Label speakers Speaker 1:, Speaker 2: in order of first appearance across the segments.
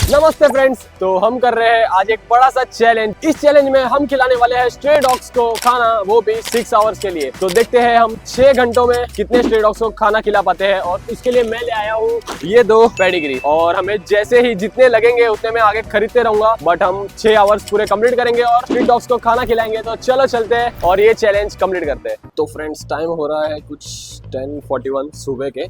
Speaker 1: नमस्ते फ्रेंड्स, तो हम कर रहे हैं आज एक बड़ा सा चैलेंज। इस चैलेंज में हम खिलाने वाले हैं स्ट्रे डॉग्स को खाना, वो भी 6 आवर्स के लिए। तो देखते हैं हम 6 घंटों में कितने स्ट्रे डॉग्स को खाना खिला पाते हैं। और इसके लिए मैं ले आया हूँ ये 2 पेडिग्री, और हमें जैसे ही जितने लगेंगे उतने में आगे खरीदते रहूंगा। बट हम 6 आवर्स पूरे कंप्लीट करेंगे और स्ट्रीट डॉग्स को खाना खिलाएंगे। तो चलो चलते हैं और ये चैलेंज कंप्लीट करते हैं। तो फ्रेंड्स, टाइम हो रहा है कुछ 10:41 सुबह के।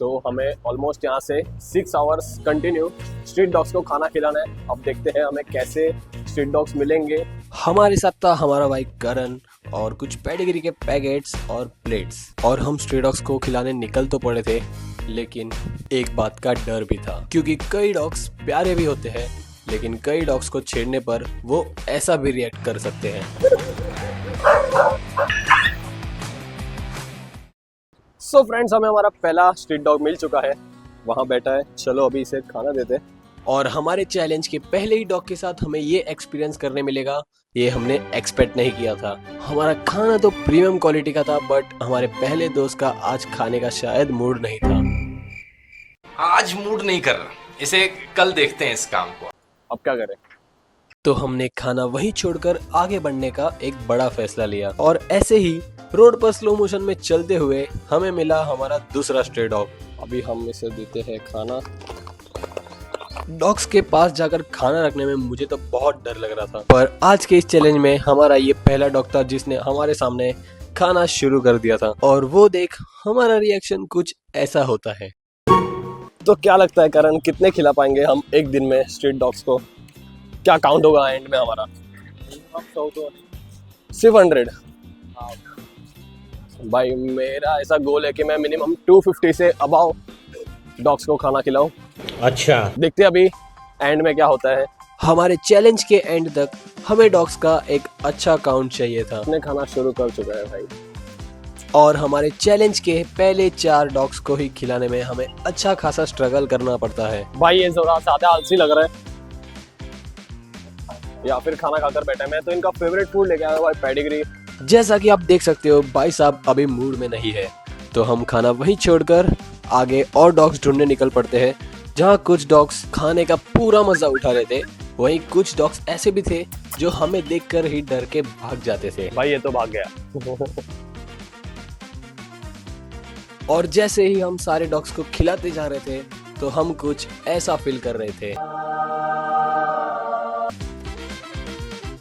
Speaker 1: तो हमें ऑलमोस्ट यहाँ से 6 आवर्स कंटिन्यू स्ट्रीट डॉग्स को खाना खिलाना है। अब देखते हैं हमें कैसे स्ट्रीट डॉग्स मिलेंगे। हमारे साथ था हमारा भाई करण और कुछ पेडिग्री के पैकेट्स और प्लेट्स, और हम स्ट्रीट डॉग्स को खिलाने निकल तो पड़े थे, लेकिन एक बात का डर भी था, क्योंकि कई डॉग्स प्यारे भी होते हैं, लेकिन कई डॉग्स को छेड़ने पर वो ऐसा भी रिएक्ट कर सकते हैं। सो फ्रेंड्स, हमें हमारा पहला स्ट्रीट डॉग मिल चुका है, वहाँ बैठा है। चलो अभी इसे खाना देते। और हमारे चैलेंज के पहले ही डॉग के साथ हमें ये एक्सपीरियंस करने मिलेगा, ये हमने एक्सपेक्ट नहीं किया था। हमारा खाना तो प्रीमियम क्वालिटी का था, बट हमारे पहले दोस्त का आज खाने का शायद मूड नहीं था।
Speaker 2: आज मूड नहीं कर रहा, इसे कल देखते हैं इस काम को।
Speaker 1: अब क्या करें? तो हमने खाना वहीं छोड़कर आगे बढ़ने का एक बड़ा फैसला लिया, और ऐसे ही रोड पर स्लो मोशन में चलते हुए हमें मिला हमारा दूसरा स्ट्रे डॉग। अभी हम इसे देते हैं खाना। डॉग्स के पास जाकर खाना रखने में मुझे तो बहुत डर लग रहा था, पर आज के इस चैलेंज में हमारा ये पहला डॉग था जिसने हमारे सामने खाना शुरू कर दिया था। और वो देख हमारा रिएक्शन कुछ ऐसा होता है। तो क्या लगता है करण, कितने खिला पाएंगे हम एक दिन में स्ट्रीट डॉग्स को? क्या काउंट होगा एंड में हमारा? सिर्फ 100? भाई मेरा ऐसा गोल है कि मैं मिनिमम 250 से अबाव डॉग्स को खाना खिलाऊं। अच्छा, देखते हैं अभी एंड में क्या होता है। हमारे चैलेंज के एंड तक हमें डॉग्स का एक अच्छा काउंट चाहिए था। हमने खाना शुरू कर चुका है भाई, और हमारे चैलेंज के पहले 4 डॉग्स को ही खिलाने में हमें अच्छा खासा स्ट्रगल करना पड़ता है। भाई ये जरा ज्यादा आलसी लग रहा है, या फिर खाना खाकर बैठा है। मैं तो इनका फेवरेट फूड लेके आया हूँ भाई, पेडिग्री। जैसा कि आप देख सकते हो भाई साहब अभी मूड में नहीं है, तो हम खाना वहीं छोड़कर आगे और डॉग्स ढूंढने निकल पड़ते हैं। जहाँ कुछ डॉग्स खाने का पूरा मजा उठा रहे थे, वहीं कुछ डॉग्स ऐसे भी थे जो हमें देखकर ही डर के भाग जाते थे। भाई ये तो भाग गया। और जैसे ही हम सारे डॉग्स को खिलाते जा रहे थे, तो हम कुछ ऐसा फील कर रहे थे,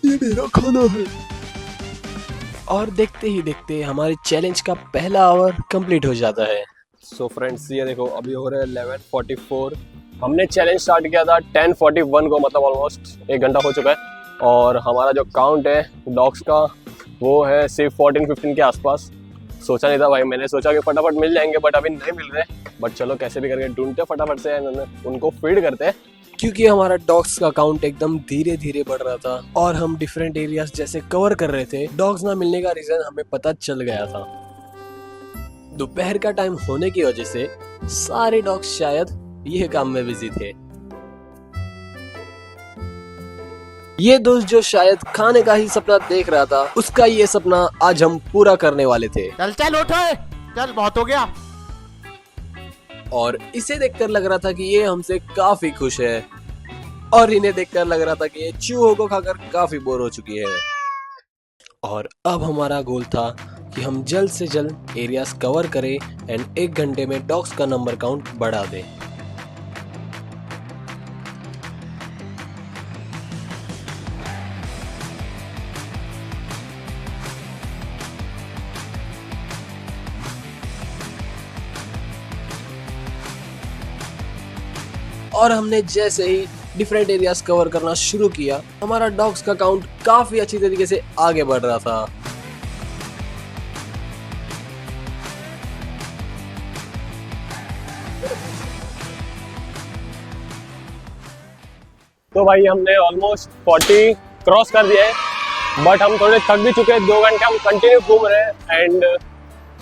Speaker 1: ये मेरा खाना है। और देखते ही देखते हमारे चैलेंज का पहला आवर कंप्लीट हो जाता है। सो फ्रेंड्स, ये देखो अभी हो रहा है 11:44। हमने चैलेंज स्टार्ट किया था 10:41 को, मतलब ऑलमोस्ट 1 घंटा हो चुका है। और हमारा जो काउंट है डॉग्स का वो है सिर्फ 14-15 के आसपास। सोचा नहीं था भाई, मैंने सोचा कि फटाफट मिल जाएंगे, बट अभी नहीं मिल रहे। बट चलो कैसे भी करके ढूंढते फटाफट से उनको फीड करते हैं, क्योंकि हमारा डॉग्स का काउंट एकदम धीरे धीरे बढ़ रहा था और हम डिफरेंट एरियाज जैसे कवर कर रहे थे। डॉग्स ना मिलने का रीजन हमें पता चल गया था। दोपहर का टाइम होने की वजह से सारे डॉग्स शायद ये काम में बिजी थे। ये दोस्त जो शायद खाने का ही सपना देख रहा था, उसका ये सपना आज हम पूरा करने वाले थे।
Speaker 3: चल चल उठ, चल बहुत हो गया।
Speaker 1: और इसे देखकर लग रहा था कि ये हमसे काफी खुश है, और इन्हें देखकर लग रहा था कि ये चूहों को खाकर काफी बोर हो चुकी है। और अब हमारा गोल था कि हम जल्द से जल्द एरियाज कवर करें एंड 1 घंटे में डॉग्स का नंबर काउंट बढ़ा दें। और हमने जैसे ही डिफरेंट एरियाज कवर करना शुरू किया, हमारा डॉग्स का काउंट काफी अच्छी तरीके से आगे बढ़ रहा था। तो भाई हमने ऑलमोस्ट 40 क्रॉस कर दिया है, बट हम थोड़े थक भी चुके हैं। 2 घंटे हम कंटिन्यू घूम रहे हैं एंड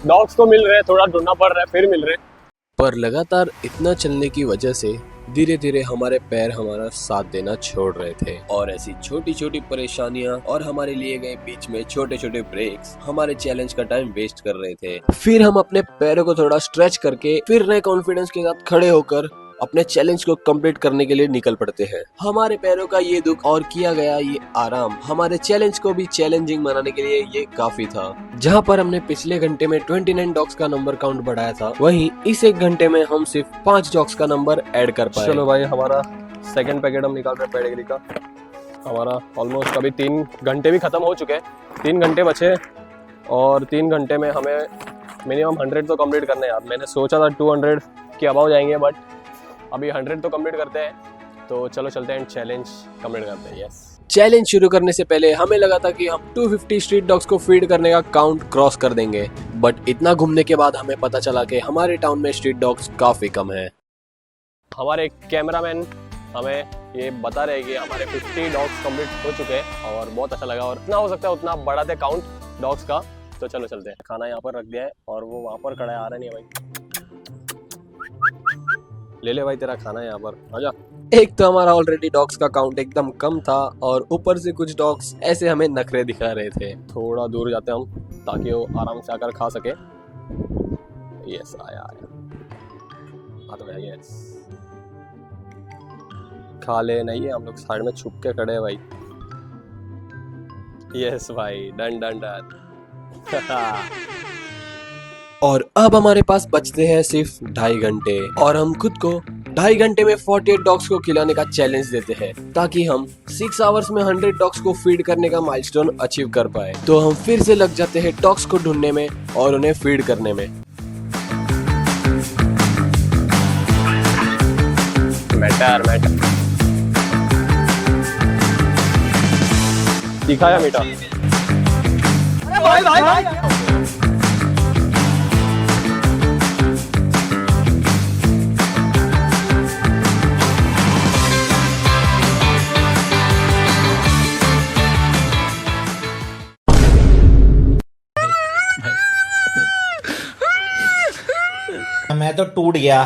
Speaker 1: डॉग्स को मिल रहे हैं, थोड़ा ढूंढना पड़ रहा है, फिर मिल रहे हैं। पर लगातार इतना चलने की वजह से धीरे धीरे हमारे पैर हमारा साथ देना छोड़ रहे थे, और ऐसी छोटी छोटी परेशानियां और हमारे लिए गए बीच में छोटे छोटे ब्रेक्स हमारे चैलेंज का टाइम वेस्ट कर रहे थे। फिर हम अपने पैरों को थोड़ा स्ट्रेच करके फिर नए कॉन्फिडेंस के साथ खड़े होकर अपने चैलेंज को कंप्लीट करने के लिए निकल पड़ते हैं। हमारे पैरों का ये दुख और किया गया ये आराम हमारे चैलेंज को भी चैलेंजिंग बनाने के लिए ये काफी था। जहाँ पर हमने पिछले घंटे में 29 डॉग्स का नंबर काउंट बढ़ाया था, वहीं इस एक घंटे में हम सिर्फ 5 डॉग्स का नंबर ऐड कर पाए। चलो भाई, हमारा सेकंड पैकेट हम निकाल रहे हैं पेडिग्री का। हमारा ऑलमोस्ट अभी 3 घंटे भी खत्म हो चुके हैं, 3 घंटे बचे और 3 घंटे में हमें मिनिमम 100 तो कंप्लीट करने हैं यार। मैंने सोचा था 200 के अबाव जाएंगे, बट अभी 100 तो कंप्लीट करते हैं। तो चलो चलते हैं, चैलेंज कंप्लीट करते हैं। यस, चैलेंज शुरू करने से पहले हमें लगा था कि हम 250 स्ट्रीट डॉग्स को फीड करने का काउंट क्रॉस कर देंगे, बट इतना घूमने के बाद हमें पता चला कि हमारे टाउन में स्ट्रीट डॉग्स काफी कम है। हमारे कैमरामैन हमें ये बता रहे हैं कि हमारे 50 डॉग्स कंप्लीट हो चुके हैं और बहुत अच्छा लगा, और जितना हो सकता है उतना बढ़ाते काउंट डॉग्स का। तो चलो चलते हैं। खाना यहाँ पर रख दिया है और वो वहाँ पर खड़ा है, आ रहा नहीं है भाई। ले ले भाई, तेरा खाना यहाँ पर, आजा। एक तो हमारा ऑलरेडी डॉग्स का काउंट एकदम कम था और ऊपर से कुछ डॉग्स ऐसे हमें नखरे दिखा रहे थे। थोड़ा दूर जाते हैं हम ताकि वो आराम से आकर खा सके। यस, आया तो भाई, यस खा ले। नहीं है, हम लोग साइड में छुप के खड़े हैं भाई। यस भाई, डन डन डन। और अब हमारे पास बचते हैं सिर्फ 2.5 घंटे और हम खुद को 2.5 घंटे में 48 डॉग्स को खिलाने का चैलेंज देते हैं ताकि हम 6 आवर्स में 100 डॉग्स को फीड करने का माइलस्टोन अचीव कर पाए। तो हम फिर से लग जाते हैं डॉग्स को ढूंढने में और उन्हें फीड करने में। मैटर दिखाया बेटा। भाई भाई भाई
Speaker 3: मैं तो टूट गया।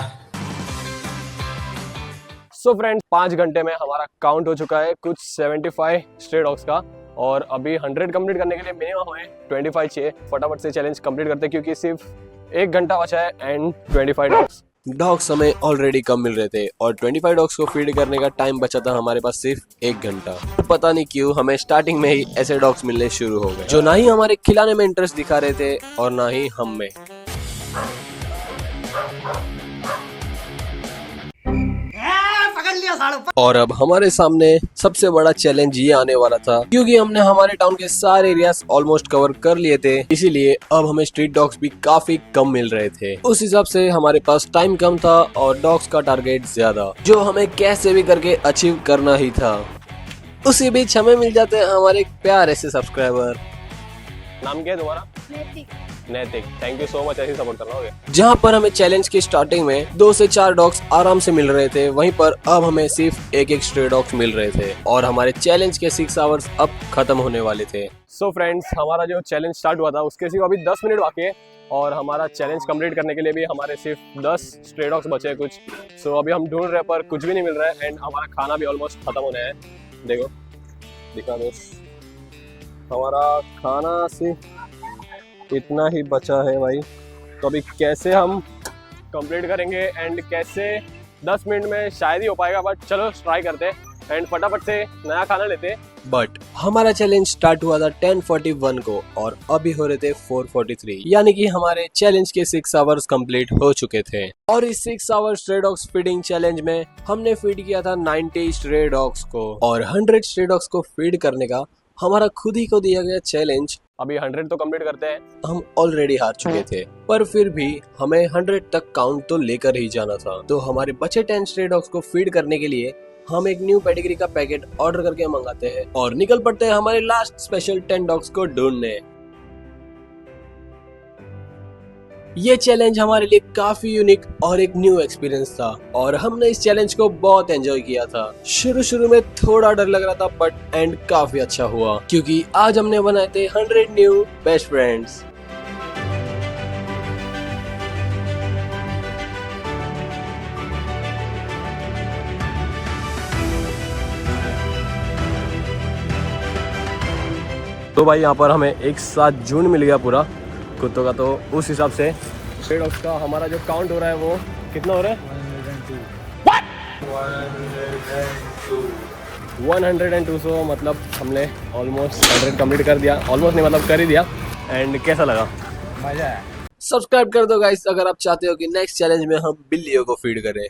Speaker 1: सो फ्रेंड्स, 5 घंटे में हमारा काउंट हो चुका है कुछ 75 स्ट्रे डॉग्स का, और अभी 100 कंप्लीट करने के लिए मिनिमम हमें 25 चाहिए। फटाफट से चैलेंज कंप्लीट करते हैं क्योंकि सिर्फ 1 घंटा बचा है एंड 25 डॉग्स हमें ऑलरेडी कम मिल रहे थे और 25 डॉग्स को फीड करने का टाइम बचा था हमारे पास सिर्फ 1 घंटा। पता नहीं क्यों हमें स्टार्टिंग में ही ऐसे डॉग्स मिलने शुरू हो गए जो ना ही हमारे खिलाने में इंटरेस्ट दिखा रहे थे और ना ही हम में। और अब हमारे सामने सबसे बड़ा चैलेंज ये आने वाला था क्योंकि हमने हमारे टाउन के सारे एरियाज ऑलमोस्ट कवर कर लिए थे, इसीलिए अब हमें स्ट्रीट डॉग्स भी काफी कम मिल रहे थे। उस हिसाब से हमारे पास टाइम कम था और डॉग्स का टारगेट ज्यादा, जो हमें कैसे भी करके अचीव करना ही था। उसी बीच हमें मिल जाते हैं हमारे प्यारे से सब्सक्राइबर। नाम क्या है तुम्हारा? नैतिक। थैंक यू सो मच, ऐसे सपोर्ट करना होगा। जहाँ पर हमें चैलेंज की स्टार्टिंग में 2 से 4 डॉग्स आराम से मिल रहे थे, वहीं पर अब हमें सिर्फ 1 स्ट्रे डॉग्स मिल रहे थे और हमारे चैलेंज के 6 आवर्स अब खत्म होने वाले थे। सो फ्रेंड्स, हमारा जो चैलेंज स्टार्ट हुआ था उसके सिर्फ अभी 10 मिनट बाकी है और हमारा चैलेंज कंप्लीट करने के लिए भी हमारे सिर्फ 10 स्ट्रे डॉग्स बचे हैं कुछ। सो अभी हम ढूंढ रहे पर कुछ भी नहीं मिल रहा है एंड हमारा खाना भी ऑलमोस्ट खत्म होने है। देखो, दिखा दोस्त, हमारा खाना सिर्फ इतना ही बचा है भाई। तो अभी कैसे हम कंप्लीट करेंगे एंड कैसे 10 मिनट में शायद ही हो पाएगा, बट चलो ट्राई करते हैं एंड फटाफट से नया खाना लेते हैं। बट हमारा चैलेंज स्टार्ट हुआ था 10:41 को और अभी हो रहे थे 4:43, यानी कि हमारे चैलेंज के 6 आवर्स कंप्लीट हो चुके थे। और इस 6 hours stray dogs feeding challenge में हमने फीड किया था 90 स्ट्रे डॉग्स को और 100 स्ट्रे डॉग्स को फीड करने का हमारा खुद ही को दिया गया चैलेंज। अभी 100 तो कंप्लीट करते हैं। हम ऑलरेडी हार चुके थे पर फिर भी हमें 100 तक काउंट तो लेकर ही जाना था। तो हमारे बचे 10 स्ट्रे डॉग्स को फीड करने के लिए हम एक न्यू पेडिग्री का पैकेट ऑर्डर करके मंगाते हैं और निकल पड़ते हैं हमारे लास्ट स्पेशल 10 डॉग्स को ढूंढने। ये चैलेंज हमारे लिए काफी यूनिक और एक न्यू एक्सपीरियंस था और हमने इस चैलेंज को बहुत एंजॉय किया था। शुरू में थोड़ा डर लग रहा था बट एंड काफी अच्छा हुआ क्योंकि आज हमने बनाए थे 100 न्यू बेस्ट फ्रेंड्स। तो भाई यहाँ पर हमें एक साथ जून मिल गया पूरा कुत्तों का, तो उस हिसाब से स्ट्रे डॉग्स का हमारा जो काउंट हो रहा है वो कितना हो रहा है? 102 सो मतलब हमने ऑलमोस्ट 100 कंप्लीट कर दिया, ऑलमोस्ट नहीं मतलब कर ही दिया। एंड कैसा लगा?
Speaker 3: मजा है।
Speaker 1: सब्सक्राइब कर दो गाइस अगर आप चाहते हो कि नेक्स्ट चैलेंज में हम बिल्लियों को फीड करें।